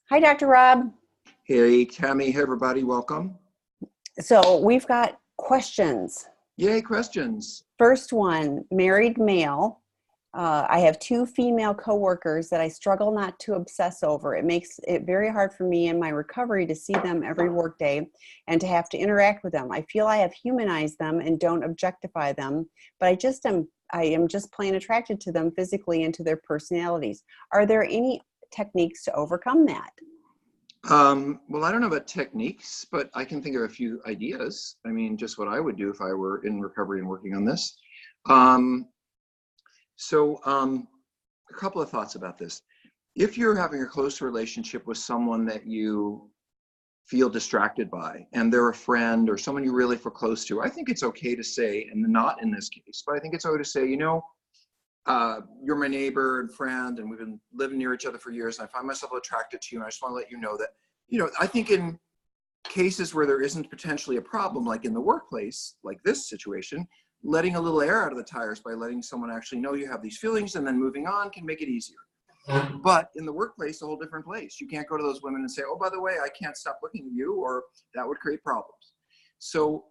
Hi, Dr. Rob. Hey, Tammy. Hey, everybody. Welcome. So we've got questions. Yay, questions. First one, married male. I have two female coworkers that I struggle not to obsess over. It makes it very hard for me in my recovery to see them every workday and to have to interact with them. I feel I have humanized them and don't objectify them, but I am just plain attracted to them physically and to their personalities. Are there any techniques to overcome that? Well, I don't know about techniques, but I can think of a few ideas. I mean, just what I would do if I were in recovery and working on this. Um, a couple of thoughts about this. If you're having a close relationship with someone that you feel distracted by, and they're a friend or someone you really feel close to, I think it's okay to say, and not in this case, but I think it's okay to say, you're my neighbor and friend, and we've been living near each other for years, and I find myself attracted to you, and I just want to let you know that, I think in cases where there isn't potentially a problem, like in the workplace, like this situation, letting a little air out of the tires by letting someone actually know you have these feelings and then moving on can make it easier. But in the workplace, a whole different place. You can't go to those women and say, oh, by the way, I can't stop looking at you, or that would create problems. So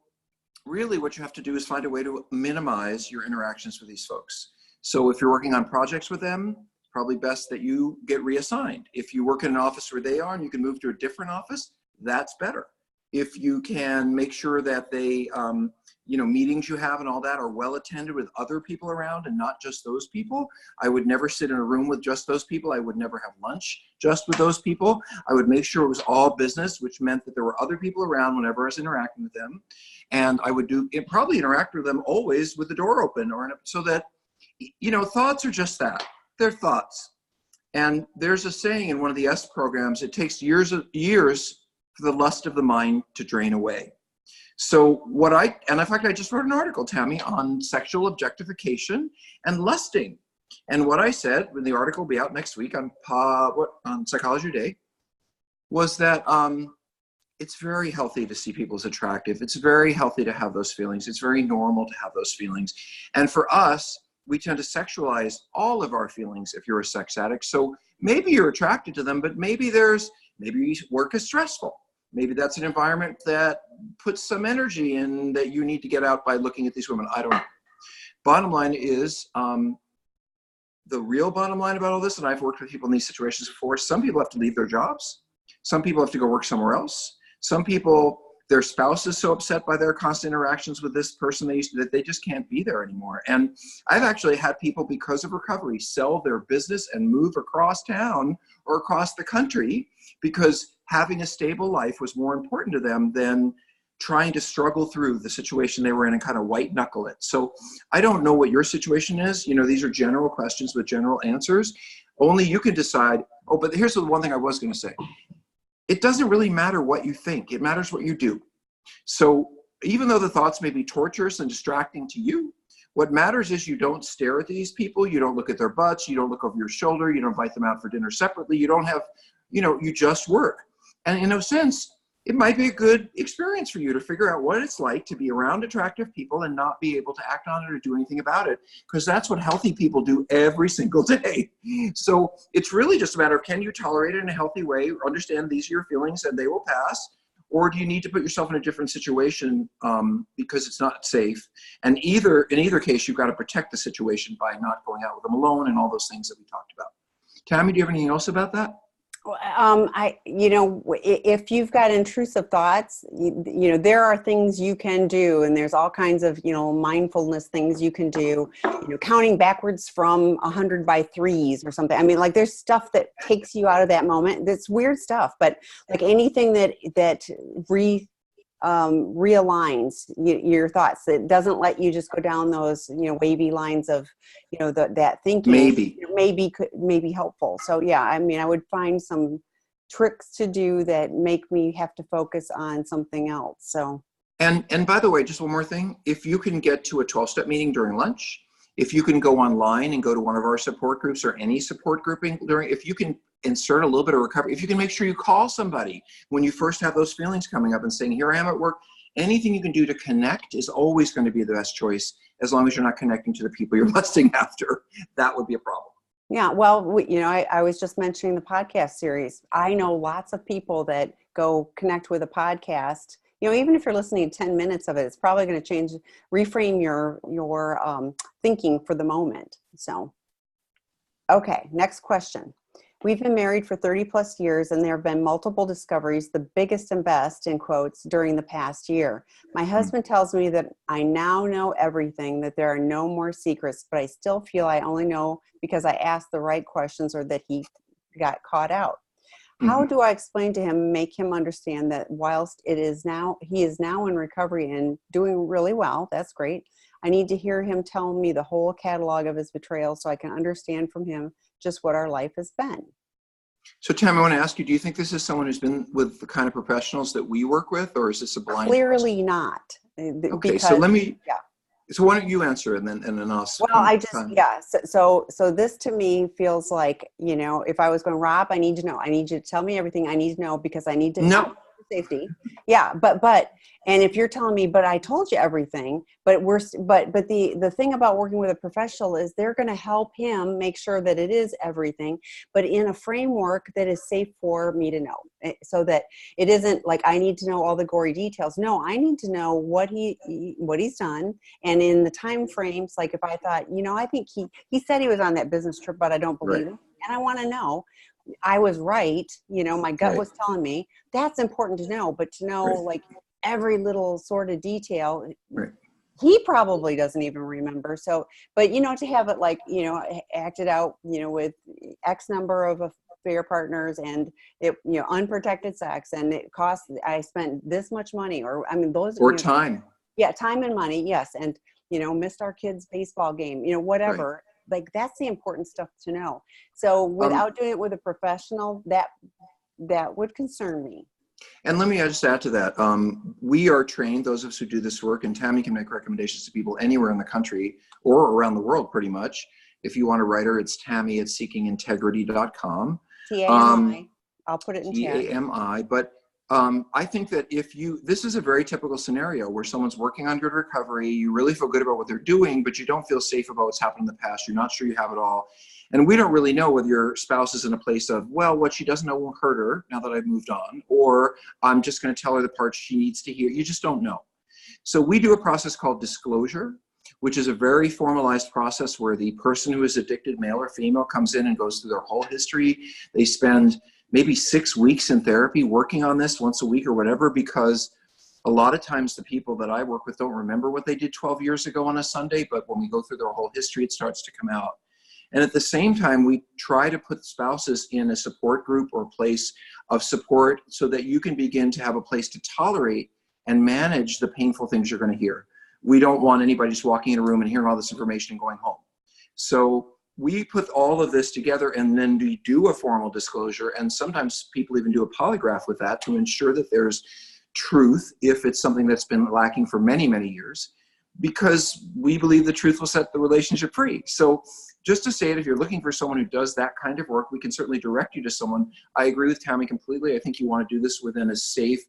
really what you have to do is find a way to minimize your interactions with these folks. So if you're working on projects with them, probably best that you get reassigned. If you work in an office where they are and you can move to a different office, that's better. If you can make sure that they, meetings you have and all that are well attended with other people around and not just those people. I would never sit in a room with just those people. I would never have lunch just with those people. I would make sure it was all business, which meant that there were other people around whenever I was interacting with them. And I would probably interact with them always with the door open, so that, thoughts are just that. They're thoughts. And there's a saying in one of the S programs, it takes years for the lust of the mind to drain away. So in fact, I just wrote an article, Tammy, on sexual objectification and lusting. And what I said, when the article will be out next week on Psychology Today, was that it's very healthy to see people as attractive. It's very healthy to have those feelings. It's very normal to have those feelings. And for us, we tend to sexualize all of our feelings if you're a sex addict. So maybe you're attracted to them, but maybe work is stressful. Maybe that's an environment that puts some energy in that you need to get out by looking at these women. I don't know. Bottom line is, the real bottom line about all this, and I've worked with people in these situations before, some people have to leave their jobs. Some people have to go work somewhere else. Some people, their spouse is so upset by their constant interactions with this person that they just can't be there anymore. And I've actually had people, because of recovery, sell their business and move across town or across the country because having a stable life was more important to them than trying to struggle through the situation they were in and kind of white knuckle it. So I don't know what your situation is. These are general questions with general answers. Only you can decide. Oh, but here's the one thing I was going to say. It doesn't really matter what you think. It matters what you do. So even though the thoughts may be torturous and distracting to you, what matters is you don't stare at these people. You don't look at their butts. You don't look over your shoulder. You don't invite them out for dinner separately. You don't have, you just work. And in a sense, it might be a good experience for you to figure out what it's like to be around attractive people and not be able to act on it or do anything about it, because that's what healthy people do every single day. So it's really just a matter of, can you tolerate it in a healthy way, understand these are your feelings and they will pass, or do you need to put yourself in a different situation because it's not safe? And in either case, you've got to protect the situation by not going out with them alone and all those things that we talked about. Tammy, do you have anything else about that? If you've got intrusive thoughts, there are things you can do, and there's all kinds of, mindfulness things you can do, counting backwards from 100 by threes or something. I mean, like, there's stuff that takes you out of that moment. That's weird stuff, but like anything that realigns your thoughts. It doesn't let you just go down those, wavy lines of, that thinking may be helpful. So yeah, I mean, I would find some tricks to do that make me have to focus on something else. So. And by the way, just one more thing, if you can get to a 12-step meeting during lunch, if you can go online and go to one of our support groups or any support grouping if you can insert a little bit of recovery, if you can make sure you call somebody when you first have those feelings coming up and saying, here I am at work, anything you can do to connect is always going to be the best choice, as long as you're not connecting to the people you're lusting after. That would be a problem. Yeah, well, I was just mentioning the podcast series. I know lots of people that go connect with a podcast. Even if you're listening to 10 minutes of it, it's probably going to reframe your thinking for the moment. So, okay, next question. We've been married for 30 plus years, and there have been multiple discoveries, the biggest and best, in quotes, during the past year. My husband tells me that I now know everything, that there are no more secrets, but I still feel I only know because I asked the right questions or that he got caught out. How do I explain to him, make him understand that whilst he is now in recovery and doing really well, that's great, I need to hear him tell me the whole catalog of his betrayal so I can understand from him just what our life has been. So, Tam, I want to ask you, do you think this is someone who's been with the kind of professionals that we work with, or is this a blind Clearly person? not. Okay, Because, yeah. So why don't you answer and then I'll Well, come. So this to me feels like, if I was going, Rob, I need to know. I need you to tell me everything I need to know because I need to No. safety. Yeah, but and if you're telling me, but I told you everything, but the thing about working with a professional is they're going to help him make sure that it is everything, but in a framework that is safe for me to know, so that it isn't like I need to know all the gory details. No, I need to know what he's done, and in the time frames. Like if I thought, I think he said he was on that business trip, but I don't believe him, and I want to know. I was right, my gut was telling me that's important to know, but to know like every little sort of detail, he probably doesn't even remember. So, but to have it like, acted out, with X number of affair partners and it, unprotected sex, and it cost, I spent this much money, or I mean, those or time. Yeah, time and money, yes, and missed our kids' baseball game, whatever. Like that's the important stuff to know. So without doing it with a professional, that would concern me. And let me just add to that. We are trained, those of us who do this work, and Tammy can make recommendations to people anywhere in the country or around the world pretty much. If you want to write her, it's Tammy at seekingintegrity.com. TAMI. I'll put it in chat. TAMI. But I think that this is a very typical scenario where someone's working on good recovery, you really feel good about what they're doing, but you don't feel safe about what's happened in the past. You're not sure you have it all. And we don't really know whether your spouse is in a place of, well, what she doesn't know won't hurt her now that I've moved on, or I'm just going to tell her the parts she needs to hear. You just don't know. So we do a process called disclosure, which is a very formalized process where the person who is addicted, male or female, comes in and goes through their whole history. They spend maybe 6 weeks in therapy working on this once a week or whatever, because a lot of times the people that I work with don't remember what they did 12 years ago on a Sunday, but when we go through their whole history, it starts to come out. And at the same time, we try to put spouses in a support group or place of support so that you can begin to have a place to tolerate and manage the painful things you're going to hear. We don't want anybody just walking in a room and hearing all this information and going home. So we put all of this together, and then we do a formal disclosure, and sometimes people even do a polygraph with that to ensure that there's truth if it's something that's been lacking for many, many years, because we believe the truth will set the relationship free. So just to say it, if you're looking for someone who does that kind of work, we can certainly direct you to someone. I agree with Tammy completely. I think you want to do this within a safe,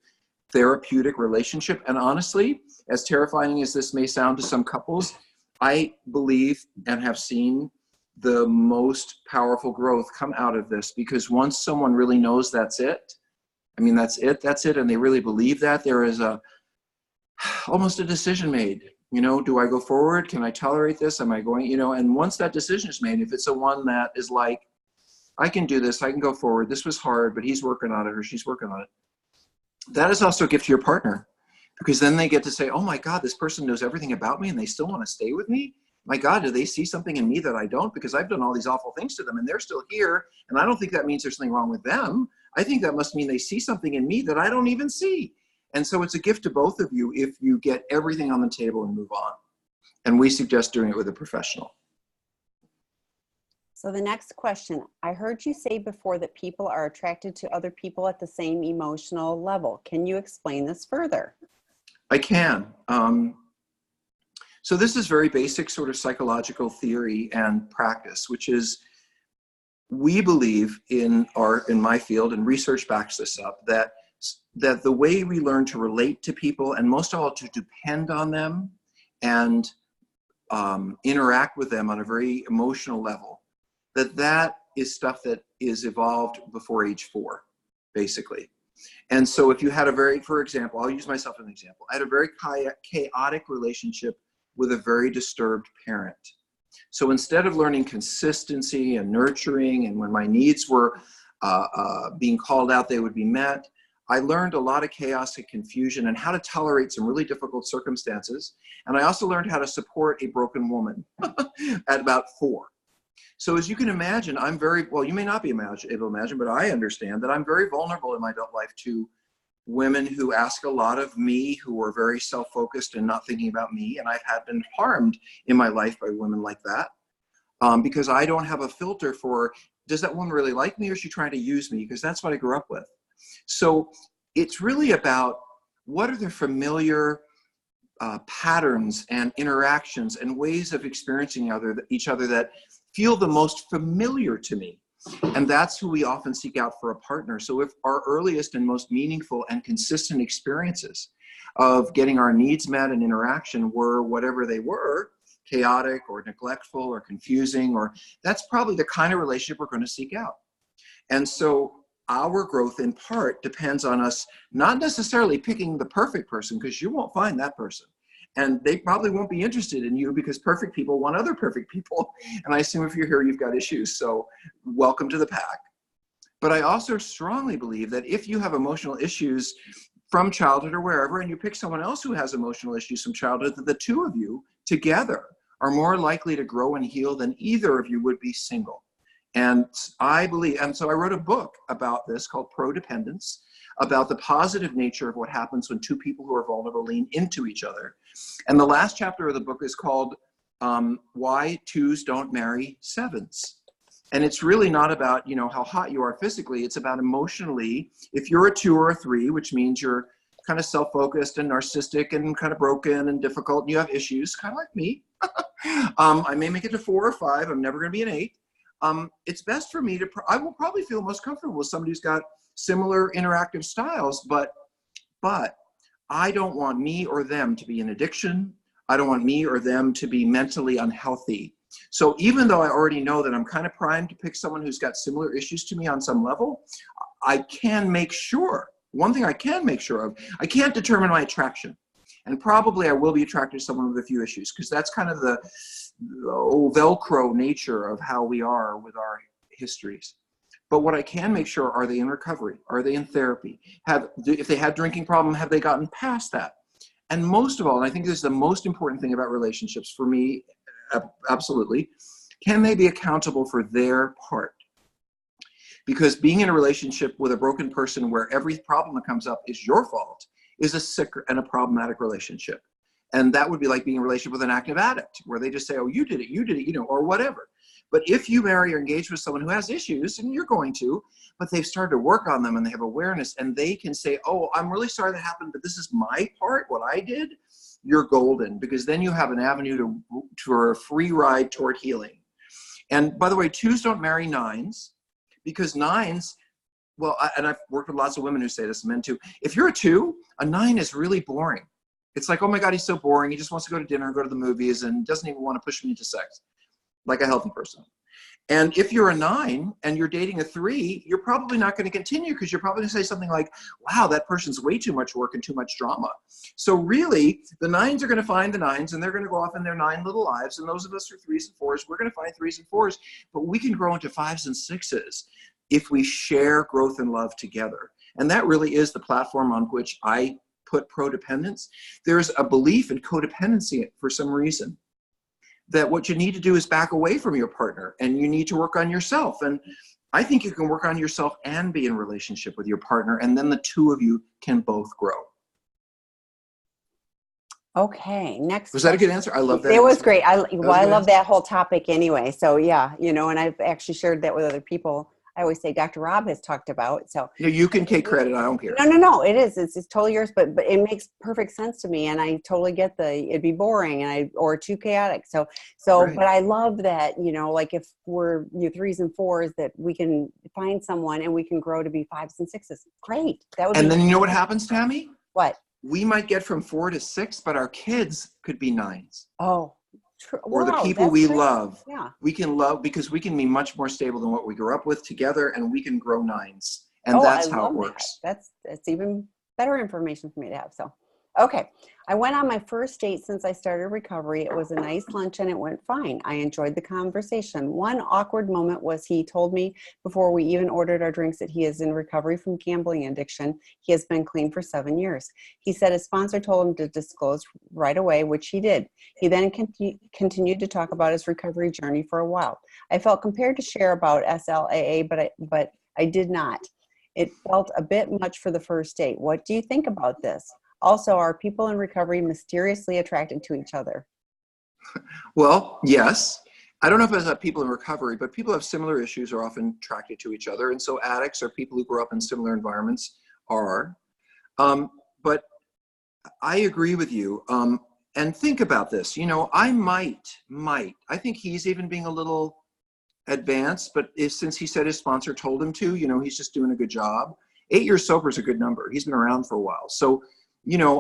therapeutic relationship. And honestly, as terrifying as this may sound to some couples, I believe and have seen the most powerful growth come out of this, because once someone really knows that's it, and they really believe that, there is almost a decision made. Do I go forward? Can I tolerate this? Am I going, and once that decision is made, if it's a one that is like, I can do this, I can go forward, this was hard, but he's working on it or she's working on it. That is also a gift to your partner, because then they get to say, oh my God, this person knows everything about me and they still want to stay with me. My God, do they see something in me that I don't? Because I've done all these awful things to them and they're still here. And I don't think that means there's something wrong with them. I think that must mean they see something in me that I don't even see. And so it's a gift to both of you if you get everything on the table and move on. And we suggest doing it with a professional. So the next question, I heard you say before that people are attracted to other people at the same emotional level. Can you explain this further? I can. So this is very basic sort of psychological theory and practice, which is, we believe in my field, and research backs this up, that the way we learn to relate to people, and most of all to depend on them and interact with them on a very emotional level, that is stuff that is evolved before age 4, basically. And so if you had for example, I'll use myself as an example. I had a very chaotic relationship with a very disturbed parent. So instead of learning consistency and nurturing, and when my needs were being called out, they would be met, I learned a lot of chaos and confusion and how to tolerate some really difficult circumstances. And I also learned how to support a broken woman at about 4. So as you can imagine, I'm very, well, you may not be able to imagine, but I understand that I'm very vulnerable in my adult life to women who ask a lot of me, who are very self-focused and not thinking about me. And I've been harmed in my life by women like that because I don't have a filter for, does that woman really like me or is she trying to use me? Because that's what I grew up with. So it's really about what are the familiar patterns and interactions and ways of experiencing each other that feel the most familiar to me. And that's who we often seek out for a partner. So if our earliest and most meaningful and consistent experiences of getting our needs met and interaction were whatever they were, chaotic or neglectful or confusing, or that's probably the kind of relationship we're going to seek out. And so our growth in part depends on us not necessarily picking the perfect person, because you won't find that person. And they probably won't be interested in you because perfect people want other perfect people. And I assume if you're here, you've got issues. So welcome to the pack. But I also strongly believe that if you have emotional issues from childhood or wherever, and you pick someone else who has emotional issues from childhood, that the two of you together are more likely to grow and heal than either of you would be single. And I believe, and so I wrote a book about this called Prodependence, about the positive nature of what happens when two people who are vulnerable lean into each other. And the last chapter of the book is called Why 2s Don't Marry 7s. And it's really not about, how hot you are physically. It's about emotionally. If you're a 2 or a 3, which means you're kind of self-focused and narcissistic and kind of broken and difficult, and you have issues, kind of like me. I may make it to 4 or 5. I'm never going to be an 8. It's best for me I will probably feel most comfortable with somebody who's got similar interactive styles, but I don't want me or them to be an addiction. I don't want me or them to be mentally unhealthy. So even though I already know that I'm kind of primed to pick someone who's got similar issues to me on some level, I can make sure, one thing I can make sure of, I can't determine my attraction. And probably I will be attracted to someone with a few issues, because that's kind of the Velcro nature of how we are with our histories. But what I can make sure, are they in recovery? Are they in therapy? If they had drinking problem, have they gotten past that? And most of all, and I think this is the most important thing about relationships for me, absolutely, can they be accountable for their part? Because being in a relationship with a broken person where every problem that comes up is your fault is a sick and a problematic relationship. And that would be like being in a relationship with an active addict, where they just say, oh, you did it, or whatever. But if you marry or engage with someone who has issues, and you're going to, but they've started to work on them and they have awareness, and they can say, oh, I'm really sorry that happened, but this is my part, what I did, you're golden, because then you have an avenue for a free ride toward healing. And by the way, 2s don't marry 9s, because 9s, well, and I've worked with lots of women who say this, men too. If you're a 2, a 9 is really boring. It's like, oh my God, he's so boring. He just wants to go to dinner and go to the movies and doesn't even want to push me into sex, like a healthy person. And if you're a 9 and you're dating a 3, you're probably not going to continue, because you're probably going to say something like, wow, that person's way too much work and too much drama. So really, the 9s are going to find the 9s, and they're going to go off in their 9 little lives. And those of us who are 3s and 4s, we're going to find 3s and 4s, but we can grow into 5s and 6s if we share growth and love together. And that really is the platform on which I put Prodependence. There's a belief in codependency for some reason, that what you need to do is back away from your partner, and you need to work on yourself. And I think you can work on yourself and be in relationship with your partner, and then the two of you can both grow. Okay, next. Was that a good answer? I love that. It was great. I love answer. that whole topic anyway. So yeah, and I've actually shared that with other people. I always say Dr. Rob has talked about. So you can take credit. I don't care. No. It is. It's totally yours. But it makes perfect sense to me, and I totally get it'd be boring or too chaotic. So right. But I love that. Like if we're 3s and 4s, that we can find someone and we can grow to be 5s and 6s. Great. That would. And then you know what happens, Tammy? What? We might get from 4 to 6, but our kids could be 9s. Oh. or the Wow, people that's we great. love. Yeah. We can love because we can be much more stable than what we grew up with together, and we can grow nines. And Oh, I that's how it love that. works. That's even better information for me to have. So, okay. I went on my first date since I started recovery. It was a nice lunch and it went fine. I enjoyed the conversation. One awkward moment was he told me before we even ordered our drinks that he is in recovery from gambling addiction. He has been clean for 7 years. He said his sponsor told him to disclose right away, which he did. He then continued to talk about his recovery journey for a while. I felt compared to share about SLAA, but I did not. It felt a bit much for the first date. What do you think about this? Also, are people in recovery mysteriously attracted to each other? Well, yes. I don't know if it's people in recovery, but people who have similar issues are often attracted to each other. And so addicts or people who grow up in similar environments are. But I agree with you. And think about this. I I think he's even being a little advanced, but since he said his sponsor told him to, he's just doing a good job. 8 years sober is a good number. He's been around for a while. So,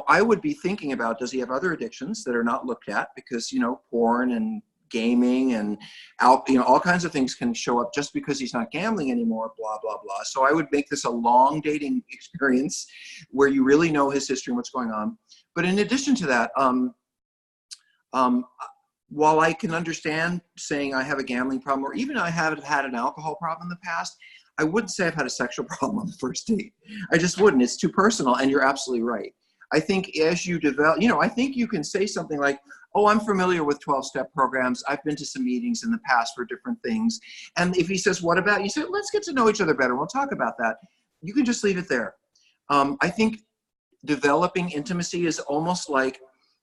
I would be thinking about, does he have other addictions that are not looked at? Because, porn and gaming and all kinds of things can show up just because he's not gambling anymore, blah, blah, blah. So I would make this a long dating experience where you really know his history and what's going on. But in addition to that, while I can understand saying I have a gambling problem, or even I have had an alcohol problem in the past, I wouldn't say I've had a sexual problem on the first date. I just wouldn't. It's too personal, and you're absolutely right. I think as you develop, I think you can say something like, oh, I'm familiar with 12-step programs. I've been to some meetings in the past for different things. And if he says, what about, you say, let's get to know each other better. We'll talk about that. You can just leave it there. I think developing intimacy is almost like,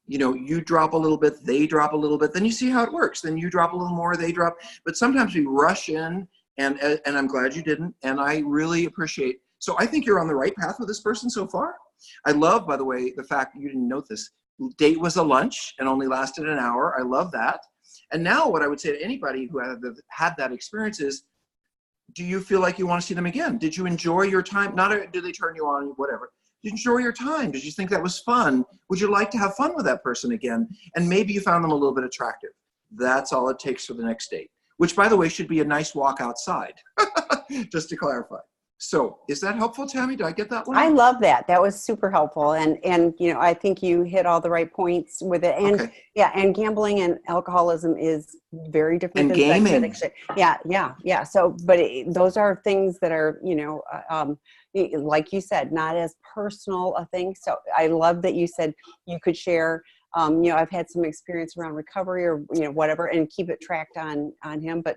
you drop a little bit, they drop a little bit, then you see how it works. Then you drop a little more, they drop. But sometimes we rush in, and I'm glad you didn't. And I really appreciate. So I think you're on the right path with this person so far. I love, by the way, the fact that you didn't note this. Date was a lunch and only lasted an hour. I love that. And now what I would say to anybody who had that experience is, do you feel like you want to see them again? Did you enjoy your time? Did they turn you on, whatever. Did you enjoy your time? Did you think that was fun? Would you like to have fun with that person again? And maybe you found them a little bit attractive. That's all it takes for the next date, which, by the way, should be a nice walk outside, just to clarify. So is that helpful, Tammy? Did I get that one? I love that. That was super helpful. And I think you hit all the right points with it. And okay. yeah, and gambling and alcoholism is very different And than sex gaming. addiction. Yeah. So, but those are things that are, like you said, not as personal a thing. So I love that you said you could share, I've had some experience around recovery or, whatever, and keep it tracked on him. But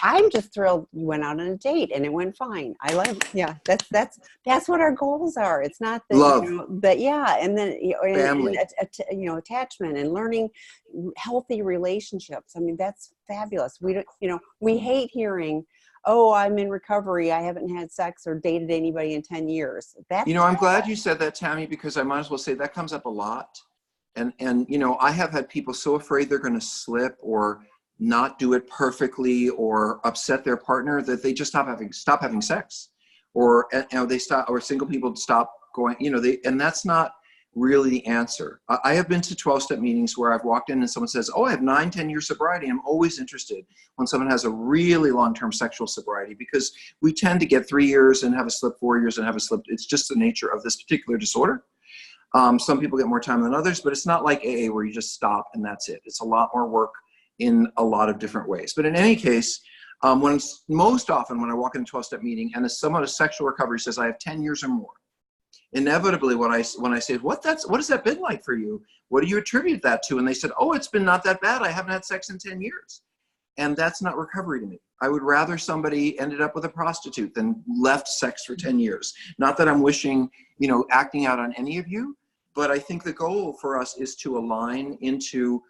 I'm just thrilled you went out on a date and it went fine. I love, that's what our goals are. It's not that, Love. And then, Family. and attachment and learning healthy relationships. I mean, that's fabulous. We don't, we hate hearing, oh, I'm in recovery. I haven't had sex or dated anybody in 10 years. That's I'm glad you said that, Tammy, because I might as well say that comes up a lot. And I have had people so afraid they're going to slip or not do it perfectly or upset their partner that they just stop having sex, or they stop, or single people stop going, and that's not really the answer. I have been to 12-step meetings where I've walked in and someone says, oh, I have 9-10 year sobriety. I'm always interested when someone has a really long-term sexual sobriety, because we tend to get 3 years and have a slip, 4 years and have a slip. It's just the nature of this particular disorder. Some people get more time than others, but it's not like AA where you just stop and that's it. It's a lot more work in a lot of different ways. But in any case, most often when I walk into a 12-step meeting and someone with sexual recovery says, I have 10 years or more, inevitably when I say, what has that been like for you? What do you attribute that to? And they said, oh, it's been not that bad. I haven't had sex in 10 years. And that's not recovery to me. I would rather somebody ended up with a prostitute than left sex for 10 years. Not that I'm wishing, acting out on any of you, but I think the goal for us is to align into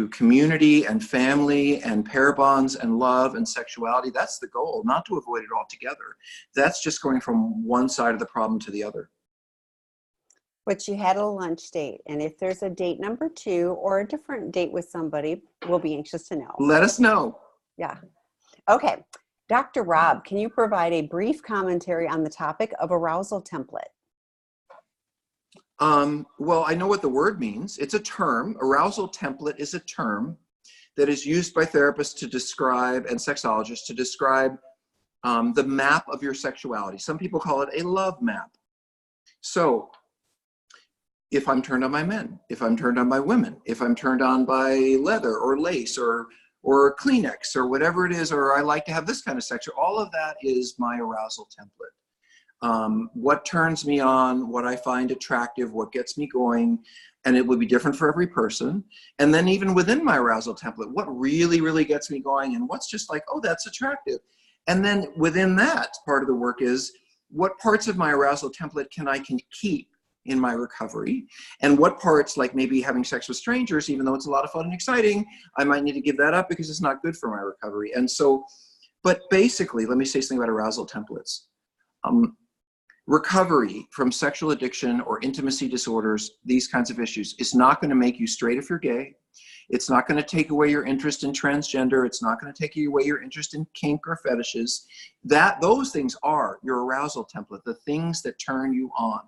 community and family and pair bonds and love and sexuality. That's the goal, not to avoid it altogether. That's just going from one side of the problem to the other. But you had a lunch date, and if there's a date number 2 or a different date with somebody, we'll be anxious to know. Let us know. Yeah. Okay. Dr. Rob, can you provide a brief commentary on the topic of arousal template? Well, I know what the word means. It's a term. Arousal template is a term that is used by therapists to describe, and sexologists to describe the map of your sexuality. Some people call it a love map. So if I'm turned on by men, if I'm turned on by women, if I'm turned on by leather or lace or Kleenex or whatever it is, or I like to have this kind of sex, all of that is my arousal template. What turns me on, what I find attractive, what gets me going, and it will be different for every person. And then even within my arousal template, what really, really gets me going and what's just like, oh, that's attractive. And then within that, part of the work is what parts of my arousal template can keep in my recovery, and what parts, like maybe having sex with strangers, even though it's a lot of fun and exciting, I might need to give that up because it's not good for my recovery. And so, but basically, let me say something about arousal templates. Recovery from sexual addiction or intimacy disorders, these kinds of issues, is not going to make you straight if you're gay. It's not going to take away your interest in transgender. It's not going to take away your interest in kink or fetishes. Those things are your arousal template, the things that turn you on.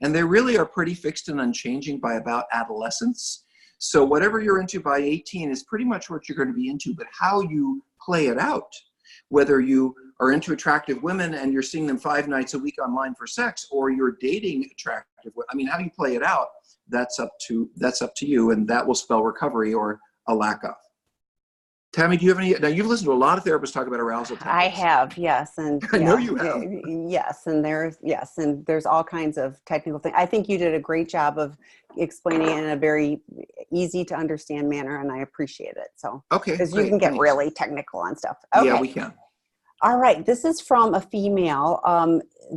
And they really are pretty fixed and unchanging by about adolescence. So whatever you're into by 18 is pretty much what you're going to be into, but how you play it out, whether you are into attractive women and you're seeing them 5 nights a week online for sex, or you're dating attractive women, I mean, how you play it out, that's up to you, and that will spell recovery or a lack of. Tammy, do you have any? Now, you've listened to a lot of therapists talk about arousal templates. I have, yes, and I know you have. Yes, and there's all kinds of technical things. I think you did a great job of explaining it in a very easy to understand manner, and I appreciate it. So, okay, because you can get really technical on stuff. Okay. Yeah, we can. All right, this is from a female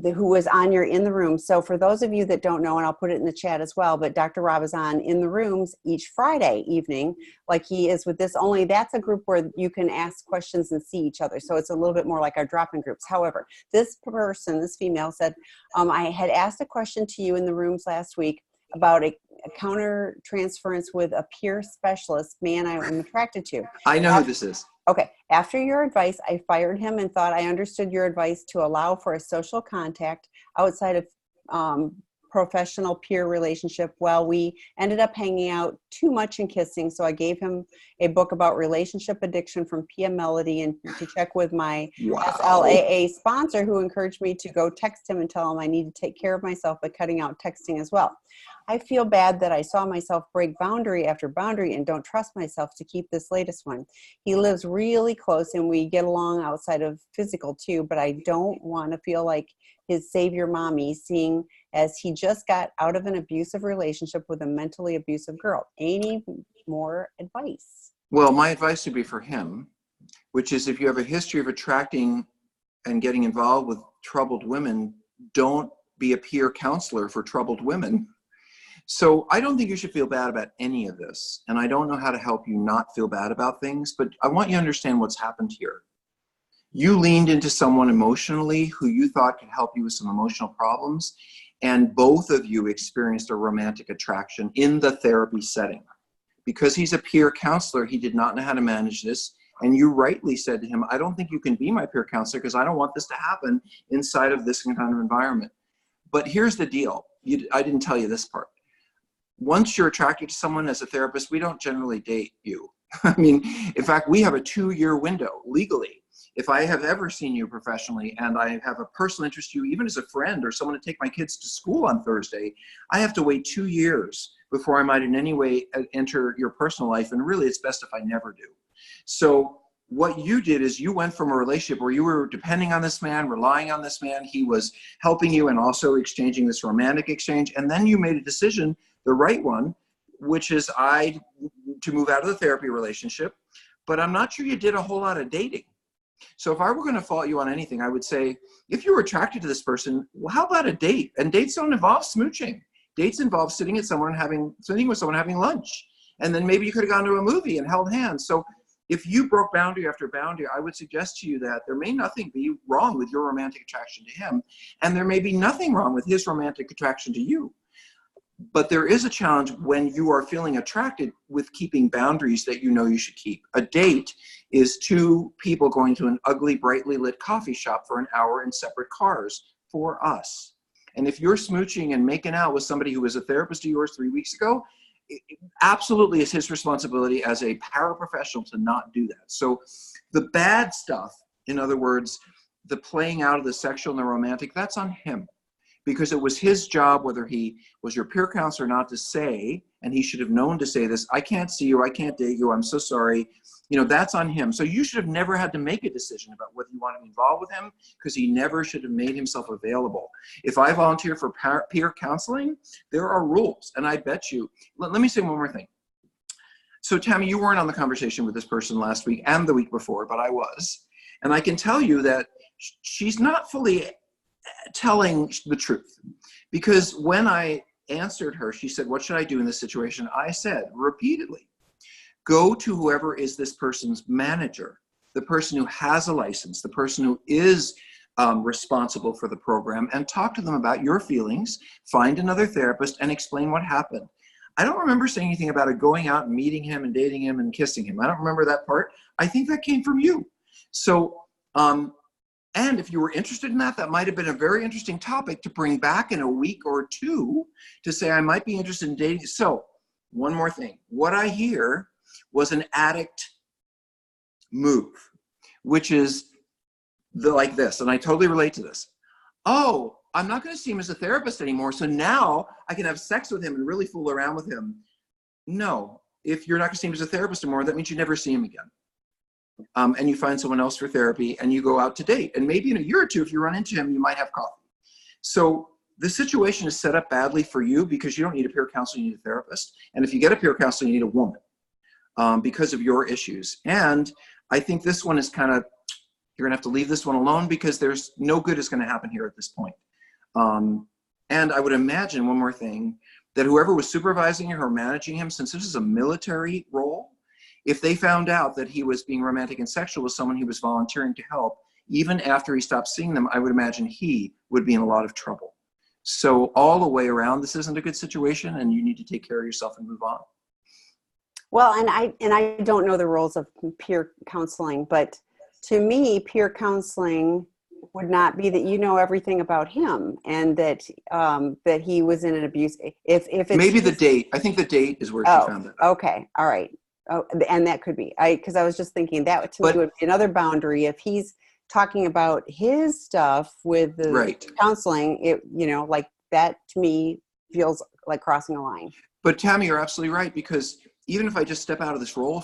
who was on your In the Room. So for those of you that don't know, and I'll put it in the chat as well, but Dr. Rob is on In the Rooms each Friday evening, like he is with this, only that's a group where you can ask questions and see each other. So it's a little bit more like our drop-in groups. However, this female said, I had asked a question to you in the rooms last week about a counter transference with a peer specialist man I am attracted to. I know who this is. Okay. After your advice, I fired him and thought I understood your advice to allow for a social contact outside of professional peer relationship. Well, we ended up hanging out too much and kissing. So I gave him a book about relationship addiction from PM Melody and to check with my SLAA sponsor, who encouraged me to go text him and tell him I need to take care of myself by cutting out texting as well. I feel bad that I saw myself break boundary after boundary and don't trust myself to keep this latest one. He lives really close and we get along outside of physical too, but I don't want to feel like his savior mommy, seeing as he just got out of an abusive relationship with a mentally abusive girl. Any more advice? Well, my advice would be for him, which is if you have a history of attracting and getting involved with troubled women, don't be a peer counselor for troubled women. So I don't think you should feel bad about any of this. And I don't know how to help you not feel bad about things, but I want you to understand what's happened here. You leaned into someone emotionally who you thought could help you with some emotional problems, and both of you experienced a romantic attraction in the therapy setting. Because he's a peer counselor, he did not know how to manage this, and you rightly said to him, I don't think you can be my peer counselor because I don't want this to happen inside of this kind of environment. But here's the deal. I didn't tell you this part. Once you're attracted to someone as a therapist, we don't generally date you. I mean, in fact, we have a 2-year window legally. If I have ever seen you professionally and I have a personal interest in you, even as a friend or someone to take my kids to school on Thursday, I have to wait 2 years before I might in any way enter your personal life. And really, it's best if I never do. So what you did is you went from a relationship where you were depending on this man, relying on this man. He was helping you and also exchanging this romantic exchange. And then you made a decision, the right one, which is to move out of the therapy relationship. But I'm not sure you did a whole lot of dating. So if I were going to fault you on anything, I would say, if you were attracted to this person, well, how about a date? And dates don't involve smooching. Dates involve sitting with someone having lunch. And then maybe you could have gone to a movie and held hands. So if you broke boundary after boundary, I would suggest to you that there may nothing be wrong with your romantic attraction to him, and there may be nothing wrong with his romantic attraction to you. But there is a challenge when you are feeling attracted with keeping boundaries that you know you should keep. A date is 2 people going to an ugly, brightly lit coffee shop for an hour in separate cars for us. And if you're smooching and making out with somebody who was a therapist of yours 3 weeks ago, it absolutely is his responsibility as a paraprofessional to not do that. So the bad stuff, in other words, the playing out of the sexual and the romantic, that's on him. Because it was his job, whether he was your peer counselor or not, to say, and he should have known to say this, I can't see you, I can't date you, I'm so sorry. You know, that's on him. So you should have never had to make a decision about whether you want to be involved with him, because he never should have made himself available. If I volunteer for peer counseling, there are rules. And I bet you, let me say one more thing. So Tammy, you weren't on the conversation with this person last week and the week before, but I was. And I can tell you that she's not fully telling the truth, because when I answered her, she said, what should I do in this situation? I said repeatedly, go to whoever is this person's manager, the person who has a license, the person who is responsible for the program, and talk to them about your feelings, find another therapist, and explain what happened. I don't remember saying anything about it going out and meeting him and dating him and kissing him. I don't remember that part. I think that came from you. So, and if you were interested in that, that might have been a very interesting topic to bring back in a week or two to say, I might be interested in dating. So one more thing. What I hear was an addict move, which is like this. And I totally relate to this. Oh, I'm not going to see him as a therapist anymore. So now I can have sex with him and really fool around with him. No, if you're not going to see him as a therapist anymore, that means you never see him again. And you find someone else for therapy and you go out to date. And maybe in a year or two, if you run into him, you might have coffee. So the situation is set up badly for you because you don't need a peer counselor, you need a therapist. And if you get a peer counselor, you need a woman because of your issues. And I think this one is kind of, you're gonna have to leave this one alone because there's no good is gonna happen here at this point. And I would imagine one more thing, that whoever was supervising him or managing him, since this is a military role, if they found out that he was being romantic and sexual with someone he was volunteering to help, even after he stopped seeing them, I would imagine he would be in a lot of trouble. So all the way around, this isn't a good situation and you need to take care of yourself and move on. Well, and I don't know the roles of peer counseling, but to me, peer counseling would not be that you know everything about him and that that he was in an abuse. If it's maybe the date, I think the date is where she found it. Okay, all right. Oh, and that could be because I was just thinking that to me would be another boundary if he's talking about his stuff with the counseling. It like that to me feels like crossing a line. But Tammy, you're absolutely right, because even if I just step out of this role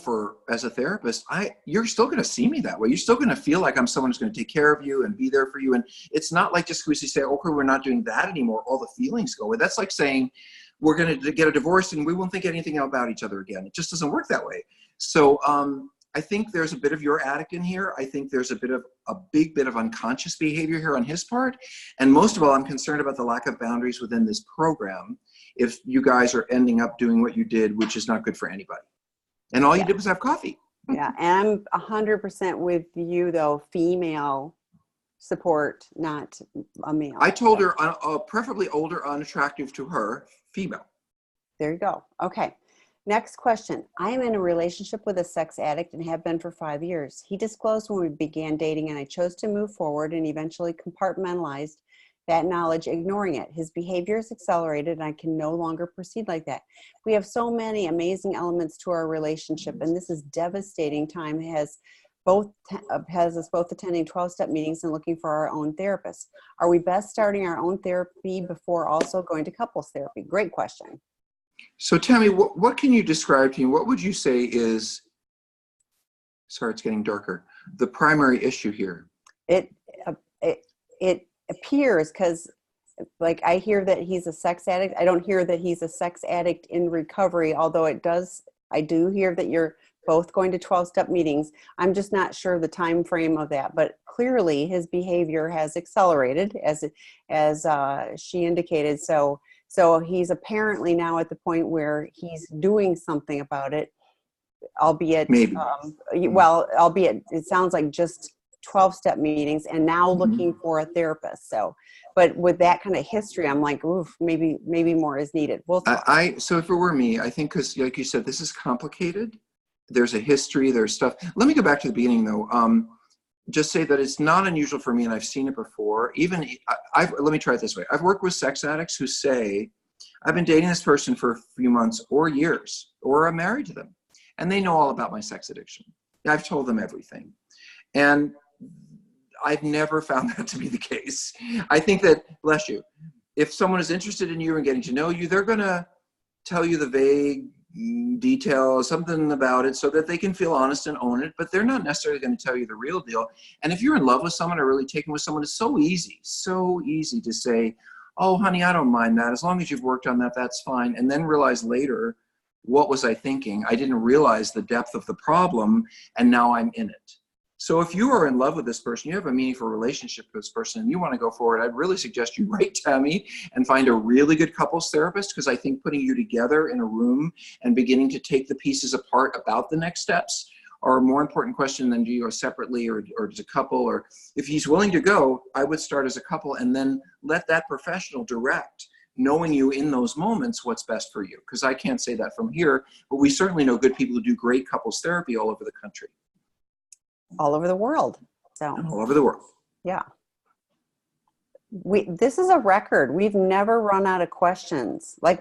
as a therapist, you're still going to see me that way. You're still going to feel like I'm someone who's going to take care of you and be there for you. And it's not like just because you say, okay, we're not doing that anymore, all the feelings go away. That's like saying we're going to get a divorce and we won't think anything about each other again. It just doesn't work that way. So I think there's a bit of your addict in here. I think there's a big bit of unconscious behavior here on his part. And most of all, I'm concerned about the lack of boundaries within this program if you guys are ending up doing what you did, which is not good for anybody. And all you did was have coffee. Yeah, and I'm 100% with you, though, female support, not a male. I told her, preferably older, unattractive to her, female. There you go. Okay. Next question. I am in a relationship with a sex addict and have been for 5 years. He disclosed when we began dating and I chose to move forward and eventually compartmentalized that knowledge, ignoring it. His behavior is accelerated and I can no longer proceed like that. We have so many amazing elements to our relationship and this is devastating time has us both attending 12-step meetings and looking for our own therapist. Are we best starting our own therapy before also going to couples therapy? Great question. So Tammy, what can you describe to me? What would you say is, sorry, it's getting darker, the primary issue here? It appears because like I hear that he's a sex addict. I don't hear that he's a sex addict in recovery, although I do hear that you're both going to 12-step meetings. I'm just not sure the time frame of that, but clearly his behavior has accelerated as she indicated. So he's apparently now at the point where he's doing something about it, albeit maybe. Albeit it sounds like just 12-step meetings and now looking for a therapist. So, but with that kind of history, I'm like, oof, maybe more is needed. So if it were me, I think, because like you said, this is complicated. There's a history, there's stuff. Let me go back to the beginning though. just say that it's not unusual for me, and I've seen it before. Even let me try it this way. I've worked with sex addicts who say, I've been dating this person for a few months or years, or I'm married to them, and they know all about my sex addiction. I've told them everything. And I've never found that to be the case. I think that, bless you, if someone is interested in you and getting to know you, they're going to tell you the vague details, something about it, so that they can feel honest and own it, but they're not necessarily going to tell you the real deal. And if you're in love with someone or really taken with someone, it's so easy to say, oh, honey, I don't mind that. As long as you've worked on that, that's fine. And then realize later, what was I thinking? I didn't realize the depth of the problem, and now I'm in it. So if you are in love with this person, you have a meaningful relationship with this person, and you want to go forward, I'd really suggest you write Tammy and find a really good couples therapist, because I think putting you together in a room and beginning to take the pieces apart about the next steps are a more important question than do you go separately or as a couple. Or if he's willing to go, I would start as a couple and then let that professional direct, knowing you in those moments, what's best for you. Because I can't say that from here, but we certainly know good people who do great couples therapy all over the country. All over the world. So all over the world. Yeah. This is a record. We've never run out of questions. Like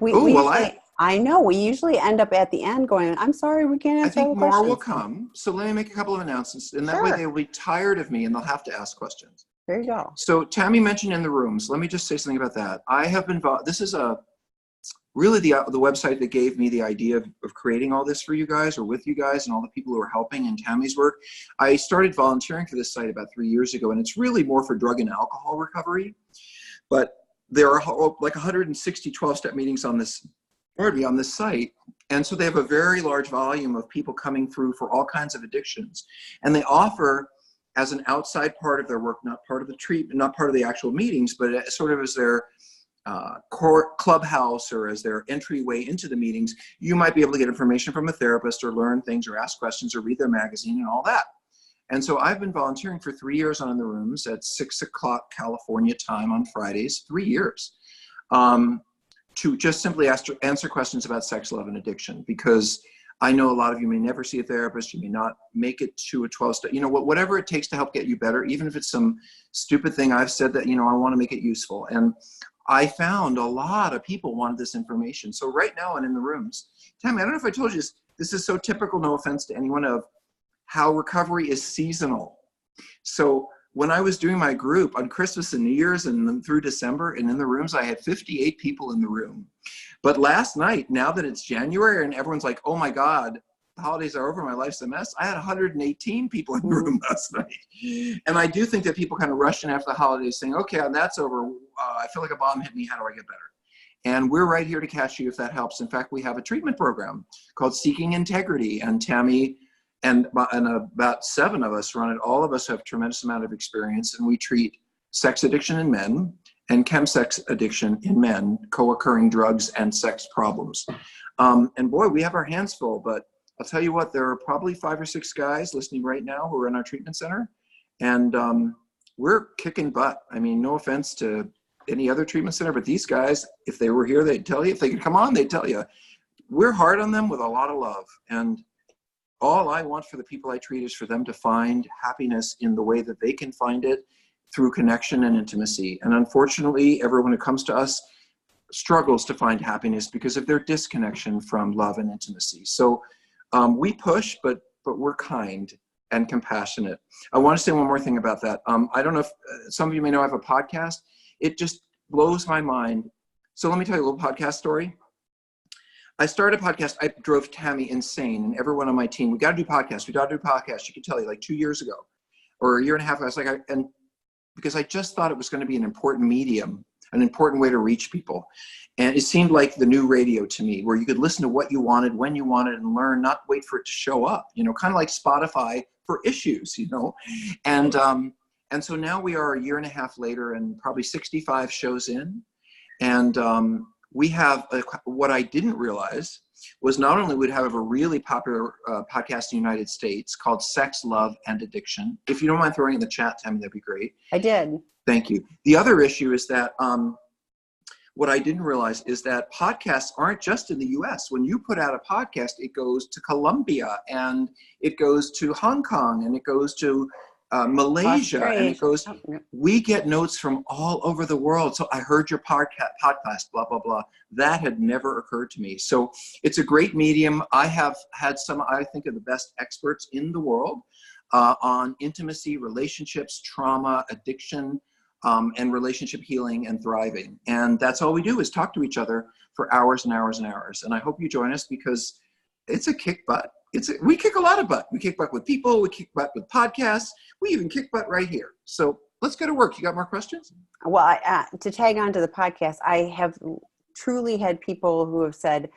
I know we usually end up at the end going, I'm sorry, we can't answer all the questions. I think more will come. So let me make a couple of announcements, and that way they'll be tired of me and they'll have to ask questions. There you go. So Tammy mentioned in the rooms. Let me just say something about that. I have been, this is really the website that gave me the idea of creating all this for you guys, or with you guys and all the people who are helping in Tammy's work. I started volunteering for this site about 3 years ago, and it's really more for drug and alcohol recovery. But there are like 160 12-step meetings on this site. And so they have a very large volume of people coming through for all kinds of addictions. And they offer, as an outside part of their work, not part of the treatment, not part of the actual meetings, but sort of as their core clubhouse or as their entryway into the meetings, you might be able to get information from a therapist or learn things or ask questions or read their magazine and all that. And so I've been volunteering for 3 years on the rooms at 6 o'clock California time on Fridays, 3 years, to just simply answer questions about sex, love, and addiction. Because I know a lot of you may never see a therapist, you may not make it to a 12-step, whatever it takes to help get you better, even if it's some stupid thing I've said that, I want to make it useful. And I found a lot of people wanted this information. So right now and in the rooms, Tammy, I don't know if I told you this is so typical, no offense to anyone, of how recovery is seasonal. So when I was doing my group on Christmas and New Year's and then through December, and in the rooms, I had 58 people in the room. But last night, now that it's January and everyone's like, oh my God, the holidays are over, my life's a mess, I had 118 people in the room last night. And I do think that people kind of rush in after the holidays saying, okay, that's over. I feel like a bomb hit me. How do I get better? And we're right here to catch you if that helps. In fact, we have a treatment program called Seeking Integrity, and Tammy and about 7 of us run it. All of us have a tremendous amount of experience, and we treat sex addiction in men and chemsex addiction in men, co-occurring drugs and sex problems. And boy, we have our hands full, but I'll tell you what, there are probably 5 or 6 guys listening right now who are in our treatment center, and we're kicking butt. I mean, no offense to any other treatment center, but these guys, if they were here, they'd tell you. If they could come on, they'd tell you. We're hard on them with a lot of love, and all I want for the people I treat is for them to find happiness in the way that they can find it, through connection and intimacy. And unfortunately, everyone who comes to us struggles to find happiness because of their disconnection from love and intimacy. So we push, but we're kind and compassionate. I want to say one more thing about that. I don't know if some of you may know I have a podcast. It just blows my mind. So let me tell you a little podcast story. I started a podcast. I drove Tammy insane and everyone on my team. We got to do podcasts. We got to do podcasts. You could tell you, like 2 years ago or a year and a half ago. I was like, because I just thought it was going to be an important medium, an important way to reach people. And it seemed like the new radio to me, where you could listen to what you wanted, when you wanted, and learn, not wait for it to show up, kind of like Spotify for issues, And so now we are a year and a half later and probably 65 shows in. And we have, what I didn't realize was not only would have a really popular podcast in the United States called Sex, Love, and Addiction. If you don't mind throwing it in the chat, Tammy, that'd be great. I did. Thank you. The other issue is that what I didn't realize is that podcasts aren't just in the US. When you put out a podcast, it goes to Colombia and it goes to Hong Kong and it goes to Malaysia, and it goes, Oh, yeah. we get notes from all over the world. So I heard your podcast, blah, blah, blah. That had never occurred to me. So it's a great medium. I have had some, I think, of the best experts in the world on intimacy, relationships, trauma, addiction, and relationship healing and thriving. And that's all we do is talk to each other for hours and hours and hours. And I hope you join us because it's a kick butt. We kick a lot of butt. We kick butt with people. We kick butt with podcasts. We even kick butt right here. So let's go to work. You got more questions? Well, to tag on to the podcast, I have truly had people who have said,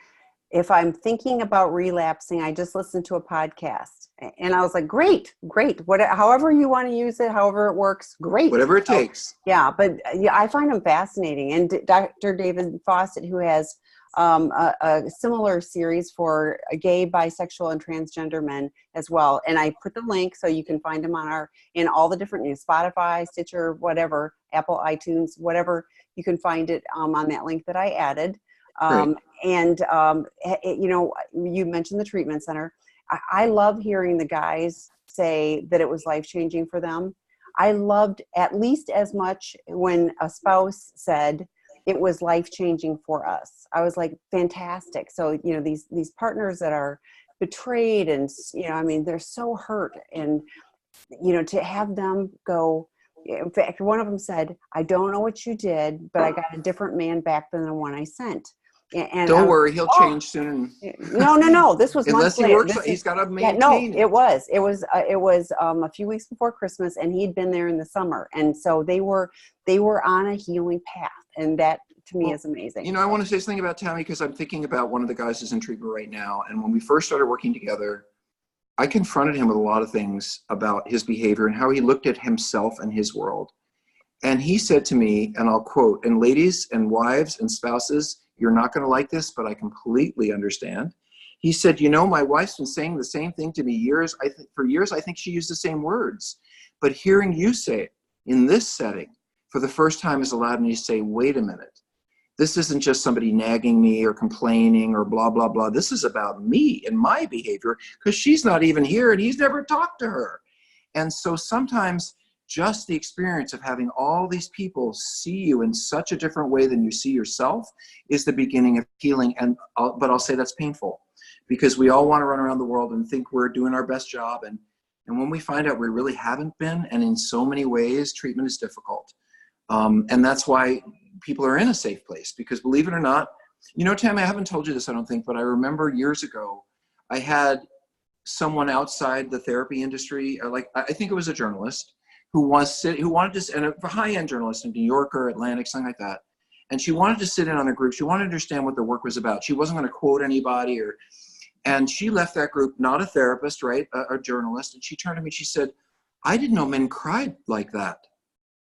if I'm thinking about relapsing, I just listened to a podcast. And I was like, great. However you want to use it, however it works, great. Whatever it takes. Yeah, but yeah, I find them fascinating. And Dr. David Fawcett, who has a similar series for gay, bisexual, and transgender men as well. And I put the link so you can find them in all the different Spotify, Stitcher, whatever, Apple, iTunes, whatever. You can find it on that link that I added. You mentioned the treatment center. I love hearing the guys say that it was life-changing for them. I loved at least as much when a spouse said it was life-changing for us. I was like, fantastic. So, these partners that are betrayed and, they're so hurt, and, to have them go, in fact, one of them said, I don't know what you did, but I got a different man back than the one I sent. And don't worry, he'll change soon. No. This was unless he works. He's got to maintain. It was a few weeks before Christmas, and he'd been there in the summer, and so they were on a healing path, and that to me is amazing. I want to say something about Tammy because I'm thinking about one of the guys who's in treatment right now, and when we first started working together, I confronted him with a lot of things about his behavior and how he looked at himself and his world, and he said to me, and I'll quote, "And ladies and wives and spouses, you're not going to like this, but I completely understand." He said, my wife's been saying the same thing to me for years. I think she used the same words. But hearing you say it in this setting for the first time has allowed me to say, wait a minute. This isn't just somebody nagging me or complaining or blah, blah, blah. This is about me and my behavior because she's not even here and he's never talked to her. And so sometimes just the experience of having all these people see you in such a different way than you see yourself is the beginning of healing. But I'll say that's painful because we all want to run around the world and think we're doing our best job. And when we find out we really haven't been, and in so many ways, treatment is difficult. And that's why people are in a safe place because believe it or not, Tammy, I haven't told you this, I don't think, but I remember years ago, I had someone outside the therapy industry, I think it was a journalist, who wanted to, and a high-end journalist in New Yorker, Atlantic, something like that. And she wanted to sit in on a group. She wanted to understand what the work was about. She wasn't going to quote anybody and she left that group, not a therapist, right? A journalist. And she turned to me, she said, I didn't know men cried like that.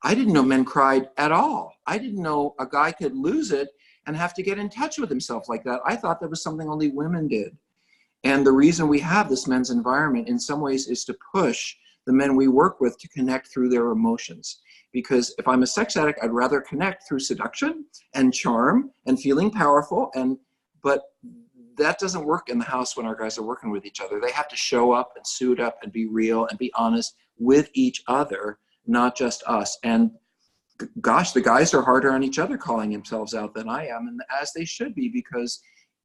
I didn't know men cried at all. I didn't know a guy could lose it and have to get in touch with himself like that. I thought that was something only women did. And the reason we have this men's environment in some ways is to push the men we work with to connect through their emotions. Because if I'm a sex addict, I'd rather connect through seduction and charm and feeling powerful. But that doesn't work in the house when our guys are working with each other. They have to show up and suit up and be real and be honest with each other, not just us. And gosh, the guys are harder on each other calling themselves out than I am, and as they should be, because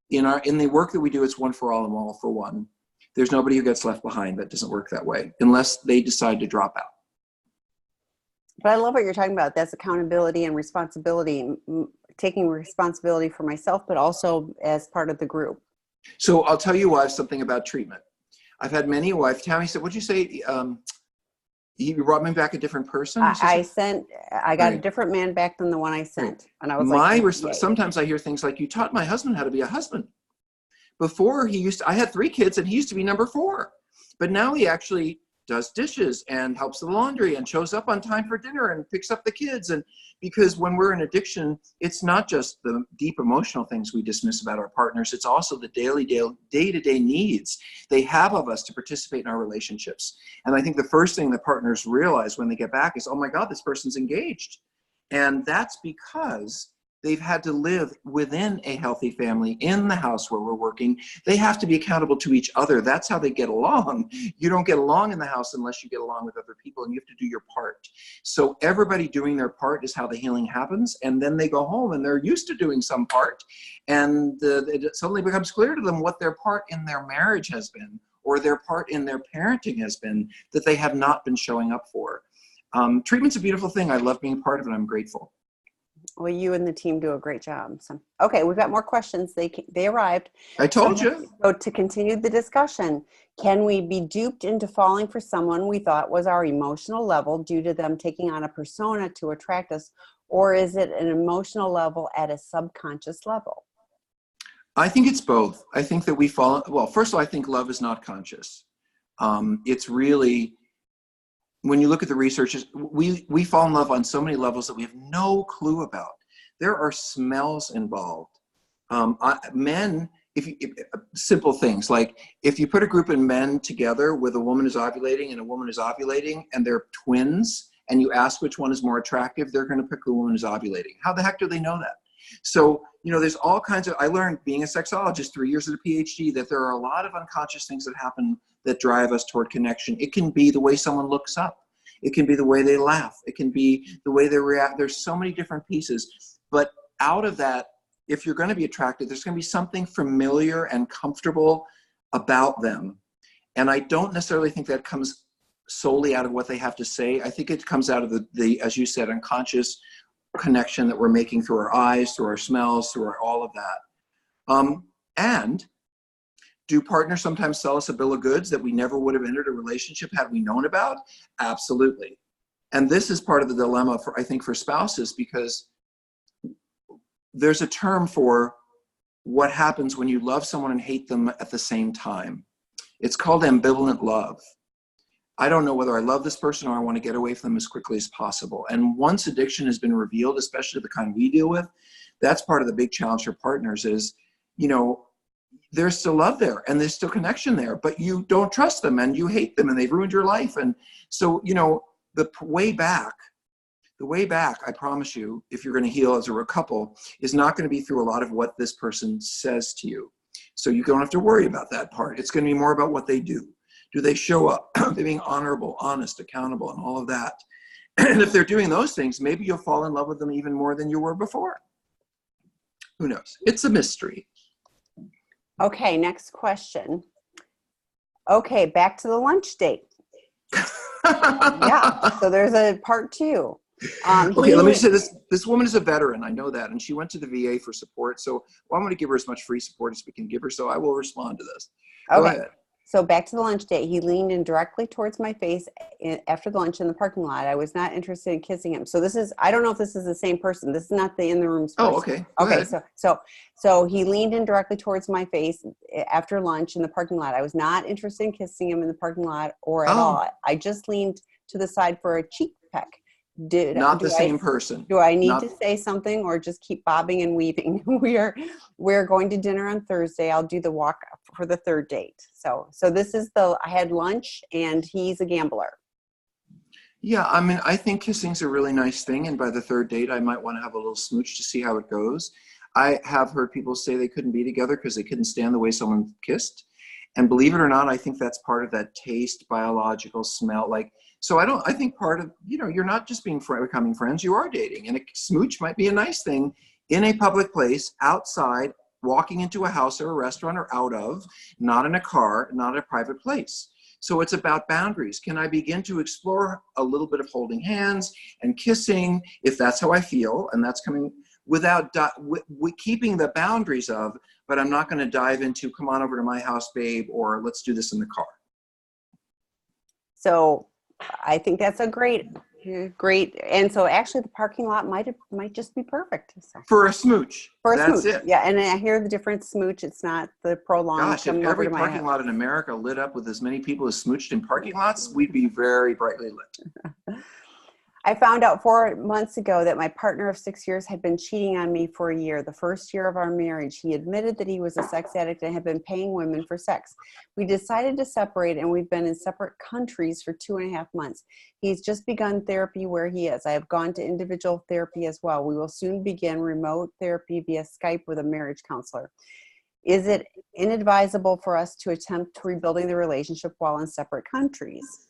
in the work that we do, it's one for all and all for one. There's nobody who gets left behind. That doesn't work that way unless they decide to drop out. But I love what you're talking about. That's accountability and responsibility, taking responsibility for myself, but also as part of the group. So I'll tell you something about treatment. I've had many wives. Tammy said, what'd you say? You brought me back a different person? I got a different man back than the one I sent. And I was sometimes I hear things like, you taught my husband how to be a husband. Before I had 3 kids and he used to be number 4, but now he actually does dishes and helps with the laundry and shows up on time for dinner and picks up the kids. And because when we're in addiction, it's not just the deep emotional things we dismiss about our partners. It's also the day-to-day needs they have of us to participate in our relationships. And I think the first thing that partners realize when they get back is, oh my God, this person's engaged. And that's because they've had to live within a healthy family in the house where we're working. They have to be accountable to each other. That's how they get along. You don't get along in the house unless you get along with other people, and you have to do your part. So everybody doing their part is how the healing happens. And then they go home and they're used to doing some part. And it suddenly becomes clear to them what their part in their marriage has been, or their part in their parenting has been, that they have not been showing up for. Treatment's a beautiful thing. I love being part of it. I'm grateful. Well, you and the team do a great job. So, okay, we've got more questions. They arrived. I told you. So to continue the discussion, can we be duped into falling for someone we thought was our emotional level due to them taking on a persona to attract us, or is it an emotional level at a subconscious level? I think it's both. I think that we fall, well, first of all, I think love is not conscious. It's really, when you look at the research, we fall in love on so many levels that we have no clue about. There are smells involved. Simple things like if you put a group of men together with a woman is ovulating and a woman is ovulating and they're twins, and you ask which one is more attractive, they're going to pick the woman who's ovulating. How the heck do they know that? So, there's all kinds of, I learned being a sexologist, 3 years of a PhD, that there are a lot of unconscious things that happen that drive us toward connection. It can be the way someone looks up. It can be the way they laugh. It can be the way they react. There's so many different pieces. But out of that, if you're going to be attracted, there's going to be something familiar and comfortable about them. And I don't necessarily think that comes solely out of what they have to say. I think it comes out of the as you said, unconscious connection that we're making through our eyes, through our smells, through all of that. And do partners sometimes sell us a bill of goods that we never would have entered a relationship had we known about? Absolutely. And this is part of the dilemma I think for spouses, because there's a term for what happens when you love someone and hate them at the same time. It's called ambivalent love. I don't know whether I love this person or I want to get away from them as quickly as possible. And once addiction has been revealed, especially the kind we deal with, that's part of the big challenge for partners is, there's still love there and there's still connection there, but you don't trust them and you hate them and they've ruined your life. And so, the way back, I promise you, if you're going to heal as a couple, is not going to be through a lot of what this person says to you. So you don't have to worry about that part. It's going to be more about what they do. Do they show up? Are they being honorable, honest, accountable, and all of that? And if they're doing those things, maybe you'll fall in love with them even more than you were before. Who knows? It's a mystery. Okay, next question. Okay, back to the lunch date. Yeah, so there's a part 2. Okay, let me just say this. This woman is a veteran. I know that. And she went to the VA for support. So I'm going to give her as much free support as we can give her. So I will respond to this. Go ahead. So back to the lunch date, he leaned in directly towards my face after the lunch in the parking lot. I was not interested in kissing him. So this is, I don't know if this is the same person. This is not the in the room person. Oh, okay. Okay. So he leaned in directly towards my face after lunch in the parking lot. I was not interested in kissing him in the parking lot or at all. I just leaned to the side for a cheek peck. Not the same person. Do I need to say something or just keep bobbing and weaving? We're going to dinner on Thursday. I'll do the walk for the third date. So this is I had lunch and he's a gambler. Yeah, I mean, I think kissing's a really nice thing. And by the third date, I might want to have a little smooch to see how it goes. I have heard people say they couldn't be together because they couldn't stand the way someone kissed. And believe it or not, I think that's part of that taste, biological smell. So I think part of, you're not just becoming friends, you are dating. And a smooch might be a nice thing in a public place, outside, walking into a house or a restaurant or out of, not in a car, not a private place. So it's about boundaries. Can I begin to explore a little bit of holding hands and kissing, if that's how I feel, and that's coming without keeping the boundaries of, but I'm not going to dive into, come on over to my house, babe, or let's do this in the car. So I think that's a great. And so actually the parking lot might just be perfect. So. For a smooch. That's smooch. it. Yeah. And I hear the different smooch. It's not the prolonged. Gosh, if every parking lot in America lit up with as many people as smooched in parking lots, we'd be very brightly lit. I found out 4 months ago that my partner of 6 years had been cheating on me for a year. The first year of our marriage, he admitted that he was a sex addict and had been paying women for sex. We decided to separate, and we've been in separate countries for 2.5 months. He's just begun therapy where he is. I have gone to individual therapy as well. We will soon begin remote therapy via Skype with a marriage counselor. Is it inadvisable for us to attempt rebuilding the relationship while in separate countries?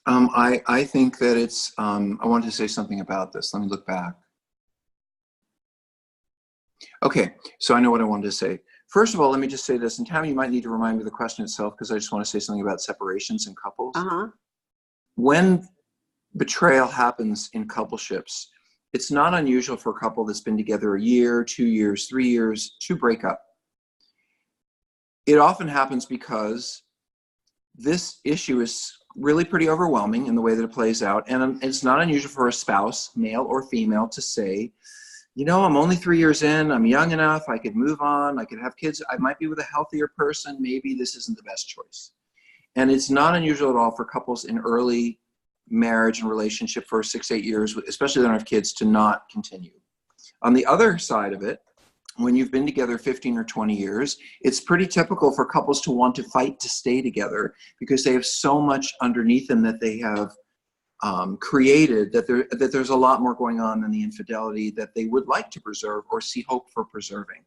I think that it's, I wanted to say something about this. Let me look back. Okay, so I know what I wanted to say. First of all, let me just say this, and Tammy, you might need to remind me of the question itself, because I just want to say something about separations in couples. When betrayal happens in coupleships, it's not unusual for a couple that's been together a year, 2 years, 3 years to break up. It often happens because this issue is really pretty overwhelming in the way that it plays out. And it's not unusual for a spouse, male or female, to say, you know, I'm only 3 years in, I'm young enough, I could move on, I could have kids, I might be with a healthier person, maybe this isn't the best choice. And it's not unusual at all for couples in early marriage and relationship for 6, 8 years, especially if they don't have kids, to not continue. On the other side of it, when you've been together 15 or 20 years, it's pretty typical for couples to want to fight to stay together because they have so much underneath them that they have created, that there's a lot more going on than the infidelity that they would like to preserve or see hope for preserving.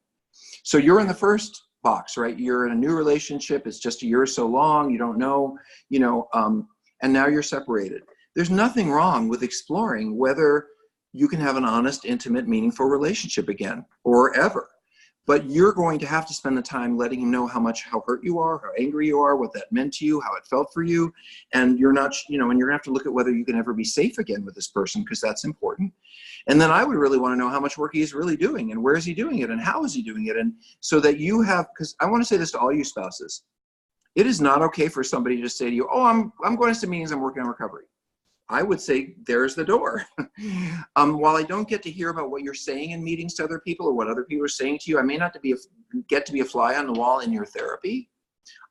So you're in the first box, right? You're in a new relationship. It's just a year or so long. You don't know, and now you're separated. There's nothing wrong with exploring whether you can have an honest, intimate, meaningful relationship again or ever. But you're going to have to spend the time letting him know how hurt you are, how angry you are, what that meant to you, how it felt for you. And you're not, and you're gonna have to look at whether you can ever be safe again with this person, because that's important. And then I would really want to know how much work he's really doing, and where is he doing it, and how is he doing it. And so that you have, because I want to say this to all you spouses, it is not okay for somebody to say to you, oh, I'm going to some meetings, I'm working on recovery. I would say, there's the door. While I don't get to hear about what you're saying in meetings to other people or what other people are saying to you, I may not get to be a fly on the wall in your therapy.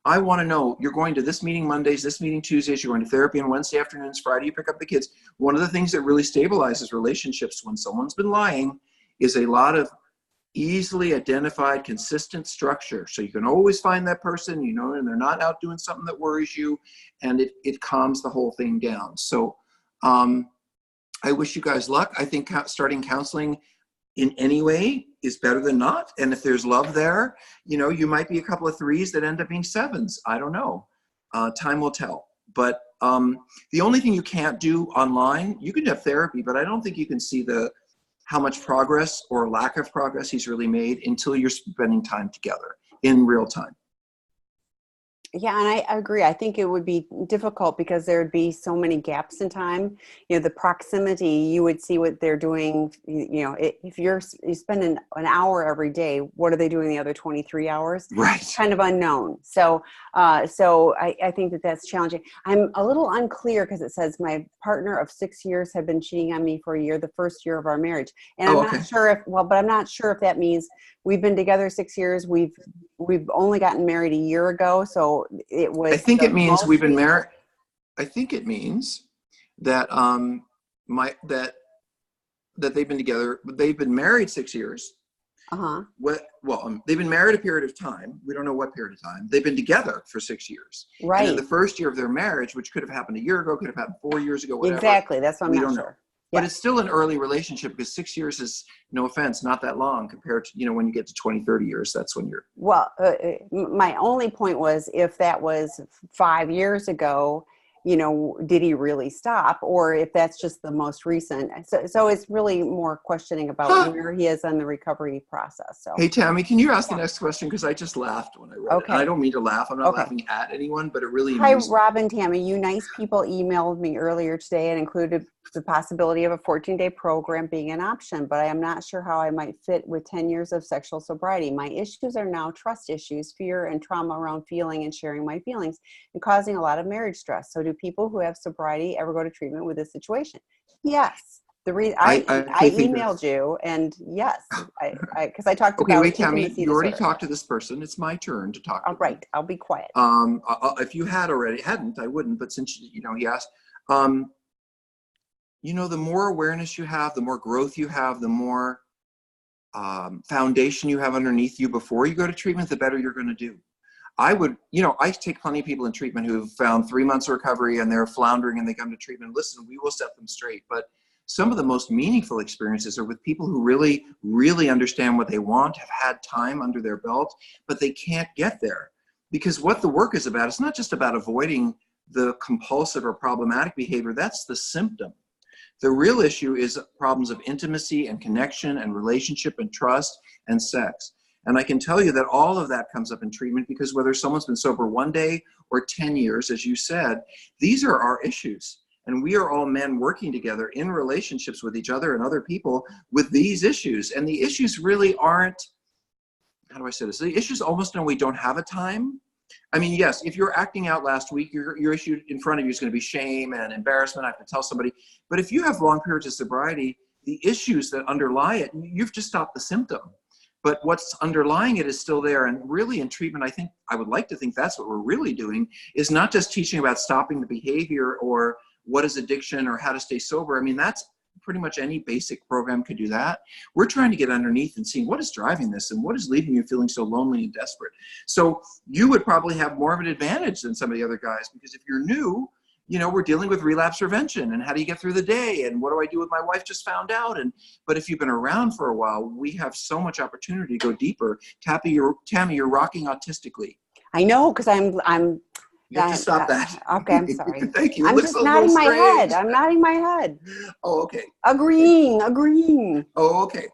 I want to know, you're going to this meeting Mondays, this meeting Tuesdays, you're going to therapy on Wednesday afternoons, Friday you pick up the kids. One of the things that really stabilizes relationships when someone's been lying is a lot of easily identified, consistent structure. So you can always find that person, and they're not out doing something that worries you, and it calms the whole thing down. So I wish you guys luck. I think starting counseling in any way is better than not. And if there's love there, you might be a couple of 3s that end up being 7s. I don't know. Time will tell. But the only thing you can't do online, you can have therapy, but I don't think you can see how much progress or lack of progress he's really made until you're spending time together in real time. Yeah, and I agree. I think it would be difficult because there would be so many gaps in time. The proximity, you would see what they're doing. If you spend an hour every day, what are they doing the other 23 hours? Right. It's kind of unknown. So I think that's challenging. I'm a little unclear because it says my partner of 6 years had been cheating on me for a year, the first year of our marriage. And I'm not sure I'm not sure if that means we've been together 6 years. We've only gotten married a year ago. So it was. I think it means we've been married. I think it means that that they've been together. They've been married 6 years. They've been married a period of time. We don't know what period of time. They've been together for 6 years. Right. And in the first year of their marriage, which could have happened a year ago, could have happened 4 years ago, whatever. Exactly. That's what I'm not sure. But it's still an early relationship because 6 years is, no offense, not that long compared to, when you get to 20, 30 years, that's when you're. Well, my only point was if that was 5 years ago, did he really stop? Or if that's just the most recent. So it's really more questioning about where he is on the recovery process. So. Hey, Tammy, can you ask the next question? Because I just laughed when I read it. And I don't mean to laugh. I'm not laughing at anyone, but it really Hi, Rob and Tammy. You nice people emailed me earlier today and included the possibility of a 14-day program being an option, but I am not sure how I might fit with 10 years of sexual sobriety. My issues are now trust issues, fear and trauma around feeling and sharing my feelings, and causing a lot of marriage stress. So do people who have sobriety ever go to treatment with this situation? Yes. The reason I emailed you, and yes, because I talked about. Okay, wait, Tammy, you already talked to this person. It's my turn to talk to right, them. I'll be quiet. If you hadn't, I wouldn't, but since, he asked, you know, the more awareness you have, the more growth you have, the more foundation you have underneath you before you go to treatment, the better you're going to do. I would, you know, I take plenty of people in treatment who've found 3 months of recovery and they're floundering and they come to treatment. Listen, we will set them straight. But some of the most meaningful experiences are with people who really, really understand what they want, have had time under their belt, but they can't get there. Because what the work is about, it's not just about avoiding the compulsive or problematic behavior. That's the symptom. The real issue is problems of intimacy and connection and relationship and trust and sex. And I can tell you that all of that comes up in treatment, because whether someone's been sober 1 day or 10 years, as you said, these are our issues. And we are all men working together in relationships with each other and other people with these issues. And the issues really aren't, how do I say this? The issues almost when we don't have a time. I mean, yes, if you're acting out last week, your issue in front of you is going to be shame and embarrassment. I have to tell somebody. But if you have long periods of sobriety, the issues that underlie it, you've just stopped the symptom. But what's underlying it is still there. And really in treatment, I would like to think that's what we're really doing, is not just teaching about stopping the behavior or what is addiction or how to stay sober. I mean, that's pretty much any basic program could do that. We're trying to get underneath and see what is driving this and what is leaving you feeling so lonely and desperate. So you would probably have more of an advantage than some of the other guys, because if you're new, you know, we're dealing with relapse prevention and how do you get through the day and what do I do with my wife just found out. But if you've been around for a while, we have so much opportunity to go deeper. Tammy, you're rocking autistically. I know, because I'm You have to stop that. Okay, I'm sorry. Thank you. I'm just nodding my head. I'm nodding my head. Oh, okay. Agreeing. Oh, okay.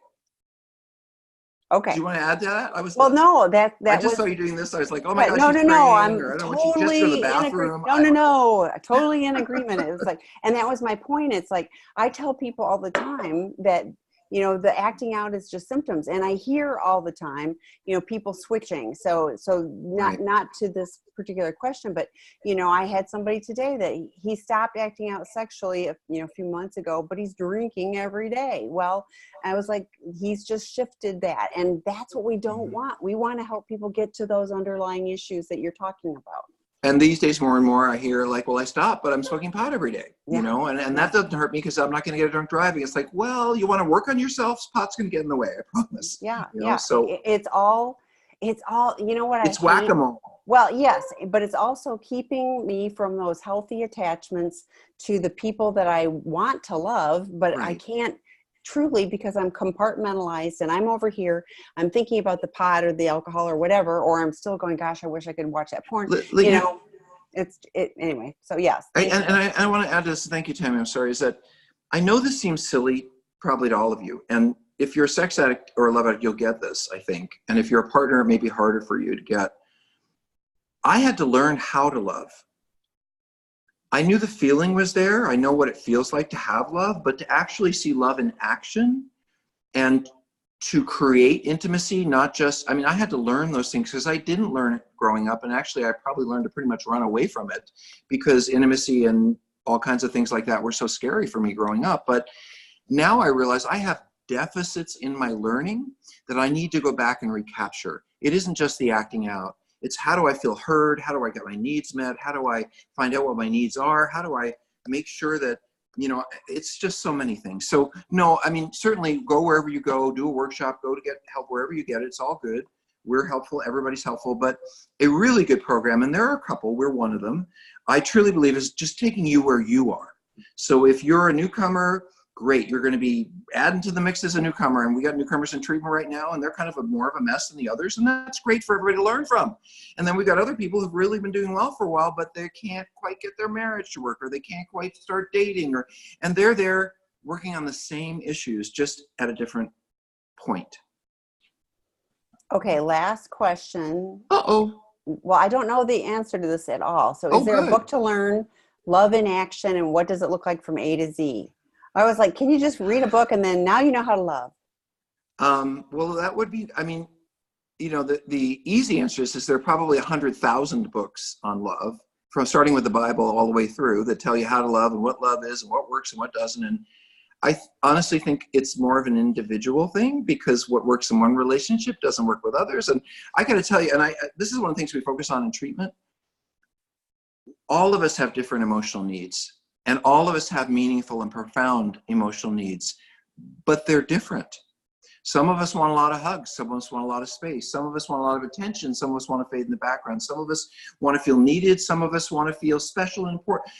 Okay. Do you want to add to that? Well, no, that I just was, saw you doing this. I was like, oh my gosh, no, she's no. praying, I'm or I don't know, totally when she just go to the in bathroom. agreement. No, totally in agreement. It was like, and that was my point. It's like, I tell people all the time that, you know, the acting out is just symptoms. And I hear all the time, you know, people switching. So not to this particular question, but, you know, I had somebody today that he stopped acting out sexually, a few months ago, but he's drinking every day. Well, I was like, he's just shifted that. And that's what we don't want. We want to help people get to those underlying issues that you're talking about. And these days, more and more, I hear like, well, I stopped, but I'm smoking pot every day, you know, and that doesn't hurt me because I'm not going to get drunk driving. It's like, well, you want to work on yourself, pot's going to get in the way, I promise. Yeah, you know? So it's all, you know what I it's whack-a-mole. Well, yes, but it's also keeping me from those healthy attachments to the people that I want to love, but I can't truly, because I'm compartmentalized and I'm over here, I'm thinking about the pot or the alcohol or whatever, or I'm still going, gosh, I wish I could watch that porn. You know, anyway. So yes. I want to add this. Thank you, Tammy. I'm sorry. Is that I know this seems silly, probably to all of you. And if you're a sex addict or a love addict, you'll get this, I think. And if you're a partner, it may be harder for you to get. I had to learn how to love. I knew the feeling was there. I know what it feels like to have love, but to actually see love in action and to create intimacy, not just, I mean, I had to learn those things because I didn't learn it growing up. And actually, I probably learned to pretty much run away from it because intimacy and all kinds of things like that were so scary for me growing up. But now I realize I have deficits in my learning that I need to go back and recapture. It isn't just the acting out. It's how do I feel heard? How do I get my needs met? How do I find out what my needs are? How do I make sure that, you know, it's just so many things. So no, I mean, certainly go wherever you go, do a workshop, go to get help wherever you get it. It's all good. We're helpful. Everybody's helpful, but a really good program. And there are a couple, we're one of them. I truly believe is just taking you where you are. So if you're a newcomer, great. You're going to be adding to the mix as a newcomer. And we got newcomers in treatment right now, and they're kind of more of a mess than the others. And that's great for everybody to learn from. And then we got other people who've really been doing well for a while, but they can't quite get their marriage to work, or they can't quite start dating, and they're there working on the same issues, just at a different point. Okay. Last question. Uh-oh. Well, I don't know the answer to this at all. So is there a book to learn love in action, and what does it look like from A to Z? I was like, can you just read a book and then now you know how to love? Well, that would be, I mean, you know, the easy answer is there are probably 100,000 books on love, from starting with the Bible all the way through, that tell you how to love and what love is and what works and what doesn't. And I honestly think it's more of an individual thing, because what works in one relationship doesn't work with others. And I got to tell you, and this is one of the things we focus on in treatment. All of us have different emotional needs. And all of us have meaningful and profound emotional needs, but they're different. Some of us want a lot of hugs. Some of us want a lot of space. Some of us want a lot of attention. Some of us want to fade in the background. Some of us want to feel needed. Some of us want to feel special and important.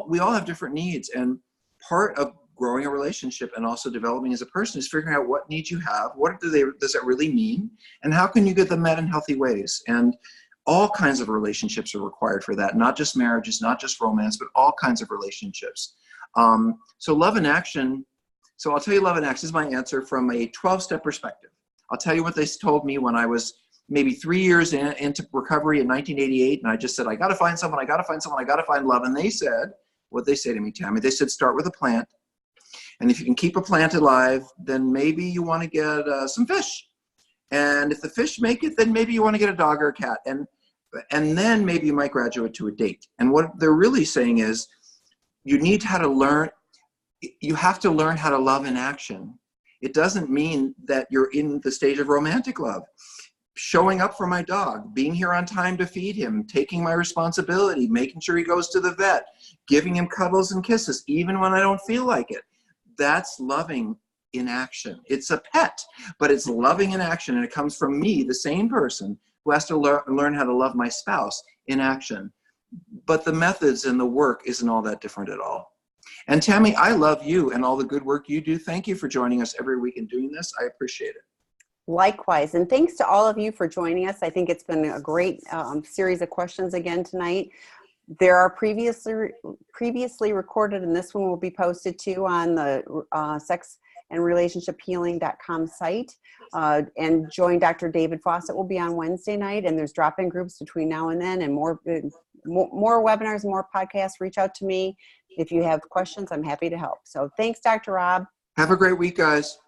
We all have different needs. And part of growing a relationship and also developing as a person is figuring out what needs you have. What does that really mean? And how can you get them met in healthy ways? And all kinds of relationships are required for that. Not just marriages, not just romance, but all kinds of relationships. So love in action. So I'll tell you love in action is my answer from a 12-step perspective. I'll tell you what they told me when I was maybe 3 years into recovery in 1988. And I just said, I got to find someone, I got to find someone, I got to find love. And they said, what they say to me, Tammy, they said, start with a plant. And if you can keep a plant alive, then maybe you want to get some fish. And if the fish make it, then maybe you want to get a dog or a cat. And then maybe you might graduate to a date. And what they're really saying is you have to learn how to love in action. It doesn't mean that you're in the stage of romantic love. Showing up for my dog, being here on time to feed him, taking my responsibility, making sure he goes to the vet, giving him cuddles and kisses, even when I don't feel like it. That's loving in action. It's a pet, but it's loving in action. And it comes from me, the same person who has to learn how to love my spouse in action. But the methods and the work isn't all that different at all. And Tammy, I love you and all the good work you do. Thank you for joining us every week and doing this. I appreciate it. Likewise. And thanks to all of you for joining us. I think it's been a great series of questions again tonight. There are previously recorded, and this one will be posted too on the sexandrelationshiphealing.com site. And join Dr. David Fawcett will be on Wednesday night, and there's drop-in groups between now and then, and more webinars, more podcasts. Reach out to me if you have questions. I'm happy to help. So thanks, Dr. Rob. Have a great week, guys.